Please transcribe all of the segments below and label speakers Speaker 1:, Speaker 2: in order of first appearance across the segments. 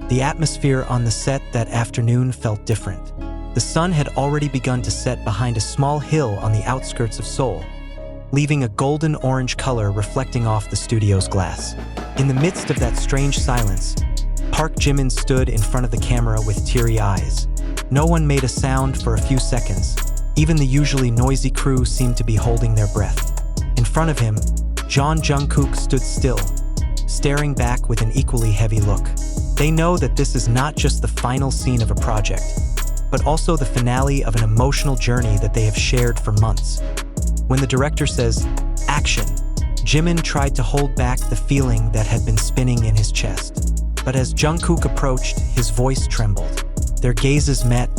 Speaker 1: The atmosphere on the set that afternoon felt different. The sun had already begun to set behind a small hill on the outskirts of Seoul, leaving a golden-orange color reflecting off the studio's glass. In the midst of that strange silence, Park Jimin stood in front of the camera with teary eyes. No one made a sound for a few seconds. Even the usually noisy crew seemed to be holding their breath. In front of him, Jungkook stood still, staring back with an equally heavy look. They know that this is not just the final scene of a project, but also the finale of an emotional journey that they have shared for months. When the director says, "Action," Jimin tried to hold back the feeling that had been spinning in his chest. But as Jungkook approached, his voice trembled. Their gazes met,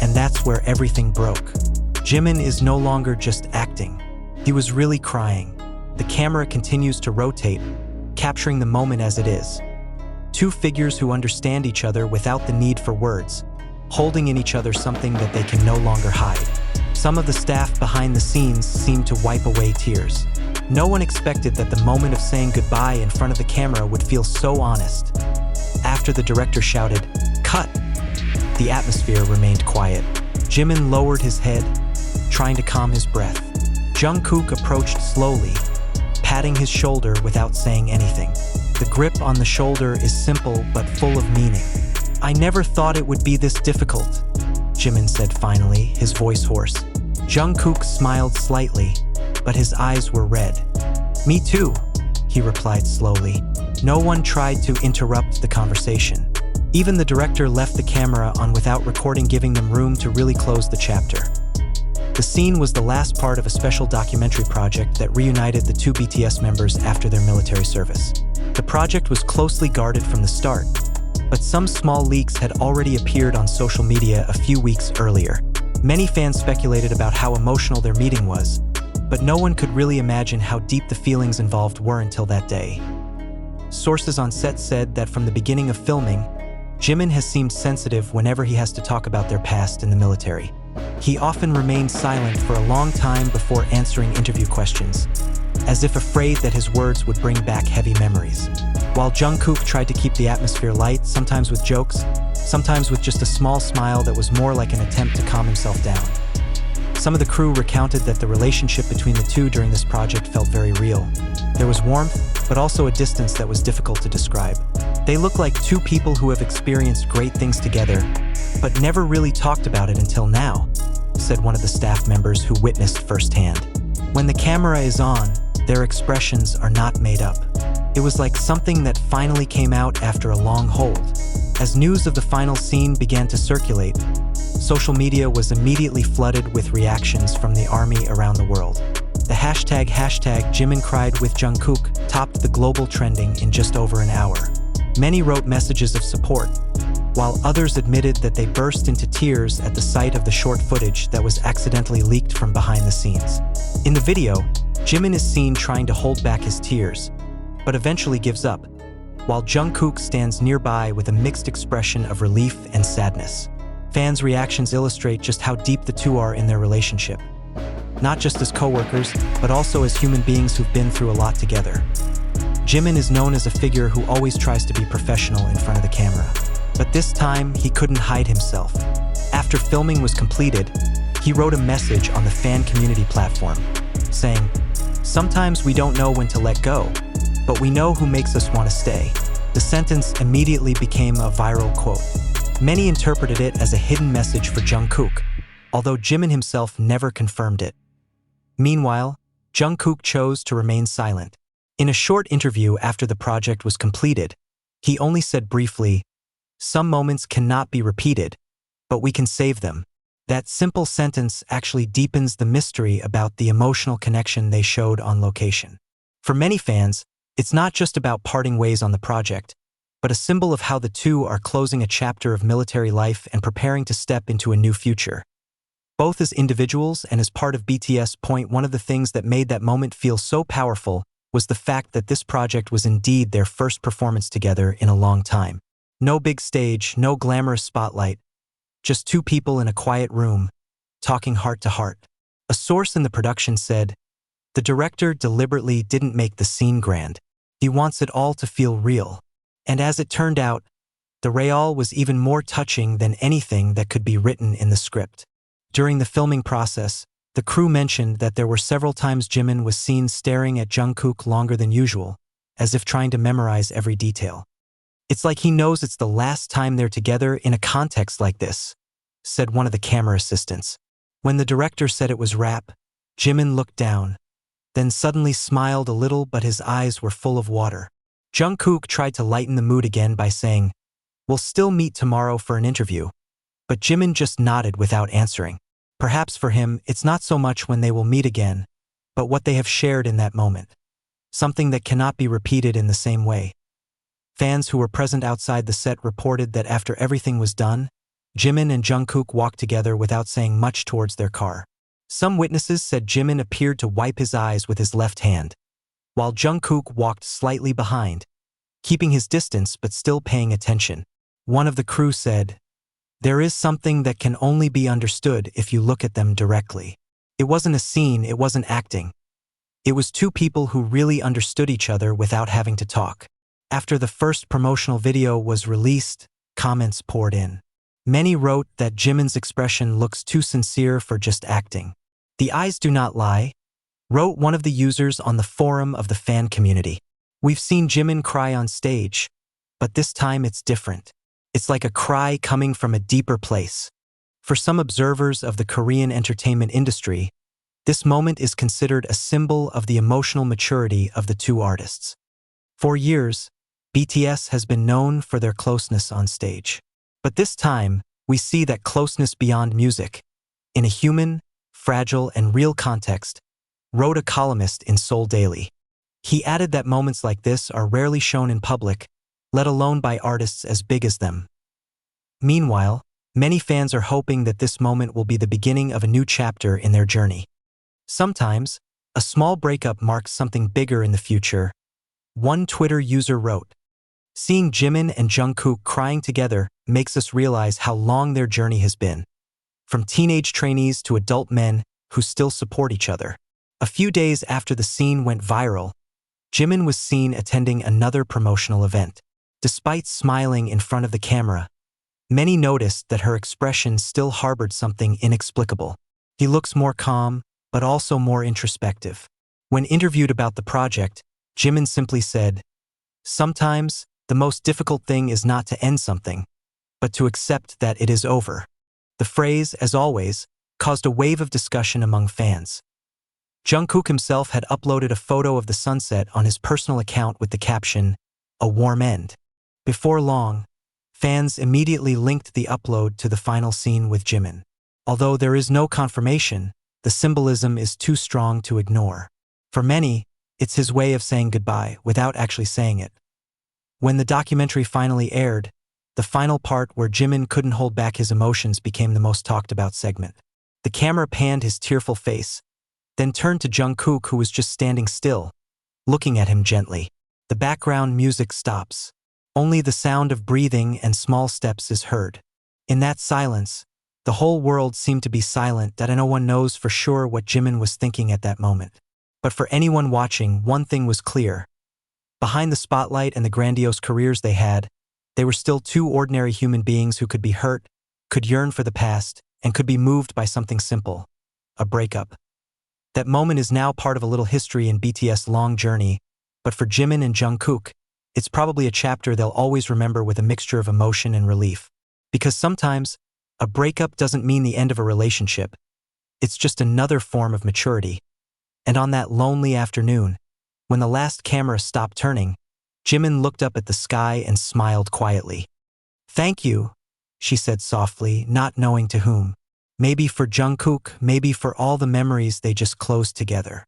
Speaker 1: and that's where everything broke. Jimin is no longer just acting. He was really crying. The camera continues to rotate, capturing the moment as it is. Two figures who understand each other without the need for words, holding in each other something that they can no longer hide. Some of the staff behind the scenes seemed to wipe away tears. No one expected that the moment of saying goodbye in front of the camera would feel so honest. After the director shouted, "Cut!" the atmosphere remained quiet. Jimin lowered his head, trying to calm his breath. Jungkook approached slowly, patting his shoulder without saying anything. The grip on the shoulder is simple but full of meaning. "I never thought it would be this difficult," Jimin said finally, his voice hoarse. Jungkook smiled slightly, but his eyes were red. "Me too," he replied slowly. No one tried to interrupt the conversation. Even the director left the camera on without recording, giving them room to really close the chapter. The scene was the last part of a special documentary project that reunited the two BTS members after their military service. The project was closely guarded from the start, but some small leaks had already appeared on social media a few weeks earlier. Many fans speculated about how emotional their meeting was, but no one could really imagine how deep the feelings involved were until that day. Sources on set said that from the beginning of filming, Jimin has seemed sensitive whenever he has to talk about their past in the military. He often remained silent for a long time before answering interview questions, as if afraid that his words would bring back heavy memories. While Jungkook tried to keep the atmosphere light, sometimes with jokes, sometimes with just a small smile that was more like an attempt to calm himself down. Some of the crew recounted that the relationship between the two during this project felt very real. There was warmth, but also a distance that was difficult to describe. "They look like two people who have experienced great things together, but never really talked about it until now," said one of the staff members who witnessed firsthand. When the camera is on, their expressions are not made up. It was like something that finally came out after a long hold. As news of the final scene began to circulate, social media was immediately flooded with reactions from the army around the world. The hashtag Jimin cried with Jungkook topped the global trending in just over an hour. Many wrote messages of support, while others admitted that they burst into tears at the sight of the short footage that was accidentally leaked from behind the scenes. In the video, Jimin is seen trying to hold back his tears, but eventually gives up, while Jungkook stands nearby with a mixed expression of relief and sadness. Fans' reactions illustrate just how deep the two are in their relationship, not just as co-workers, but also as human beings who've been through a lot together. Jimin is known as a figure who always tries to be professional in front of the camera, but this time he couldn't hide himself. After filming was completed, he wrote a message on the fan community platform, saying, "Sometimes we don't know when to let go, but we know who makes us want to stay." The sentence immediately became a viral quote. Many interpreted it as a hidden message for Jungkook, although Jimin himself never confirmed it. Meanwhile, Jungkook chose to remain silent. In a short interview after the project was completed, he only said briefly, "Some moments cannot be repeated, but we can save them." That simple sentence actually deepens the mystery about the emotional connection they showed on location. For many fans, it's not just about parting ways on the project, but a symbol of how the two are closing a chapter of military life and preparing to step into a new future. Both as individuals and as part of BTS. One of the things that made that moment feel so powerful was the fact that this project was indeed their first performance together in a long time. No big stage, no glamorous spotlight, just two people in a quiet room, talking heart to heart. A source in the production said, "The director deliberately didn't make the scene grand. He wants it all to feel real." And as it turned out, The real was even more touching than anything that could be written in the script. During the filming process, the crew mentioned that there were several times Jimin was seen staring at Jungkook longer than usual, as if trying to memorize every detail. "It's like he knows it's the last time they're together in a context like this," said one of the camera assistants. When the director said it was wrap, Jimin looked down, then suddenly smiled a little, but his eyes were full of water. Jungkook tried to lighten the mood again by saying, "We'll still meet tomorrow for an interview," but Jimin just nodded without answering. Perhaps for him, it's not so much when they will meet again, but what they have shared in that moment. Something that cannot be repeated in the same way. Fans who were present outside the set reported that after everything was done, Jimin and Jungkook walked together without saying much towards their car. Some witnesses said Jimin appeared to wipe his eyes with his left hand, while Jungkook walked slightly behind, keeping his distance but still paying attention. One of the crew said, "There is something that can only be understood if you look at them directly." It wasn't a scene, it wasn't acting. It was two people who really understood each other without having to talk. After the first promotional video was released, comments poured in. Many wrote that Jimin's expression looks too sincere for just acting. "The eyes do not lie," wrote one of the users on the forum of the fan community. "We've seen Jimin cry on stage, but this time it's different. It's like a cry coming from a deeper place." For some observers of the Korean entertainment industry, this moment is considered a symbol of the emotional maturity of the two artists. For years, BTS has been known for their closeness on stage. But this time, we see that closeness beyond music, in a human, fragile, and real context, wrote a columnist in Seoul Daily. He added that moments like this are rarely shown in public, let alone by artists as big as them. Meanwhile, many fans are hoping that this moment will be the beginning of a new chapter in their journey. Sometimes, a small breakup marks something bigger in the future. One Twitter user wrote, "Seeing Jimin and Jungkook crying together makes us realize how long their journey has been. From teenage trainees to adult men who still support each other." A few days after the scene went viral, Jimin was seen attending another promotional event. Despite smiling in front of the camera, many noticed that her expression still harbored something inexplicable. He looks more calm, but also more introspective. When interviewed about the project, Jimin simply said, "Sometimes, the most difficult thing is not to end something, but to accept that it is over." The phrase, as always, caused a wave of discussion among fans. Jungkook himself had uploaded a photo of the sunset on his personal account with the caption, "A warm end." Before long, fans immediately linked the upload to the final scene with Jimin. Although there is no confirmation, the symbolism is too strong to ignore. For many, it's his way of saying goodbye without actually saying it. When the documentary finally aired, the final part where Jimin couldn't hold back his emotions became the most talked about segment. The camera panned his tearful face, then turned to Jungkook, who was just standing still, looking at him gently. The background music stops. Only the sound of breathing and small steps is heard. In that silence, the whole world seemed to be silent, that no one knows for sure what Jimin was thinking at that moment. But for anyone watching, one thing was clear. Behind the spotlight and the grandiose careers they had, they were still two ordinary human beings who could be hurt, could yearn for the past, and could be moved by something simple, a breakup. That moment is now part of a little history in BTS' long journey, but for Jimin and Jungkook, it's probably a chapter they'll always remember with a mixture of emotion and relief. Because sometimes, a breakup doesn't mean the end of a relationship. It's just another form of maturity. And on that lonely afternoon, when the last camera stopped turning, Jimin looked up at the sky and smiled quietly. "Thank you," she said softly, not knowing to whom. Maybe for Jungkook, maybe for all the memories they just closed together.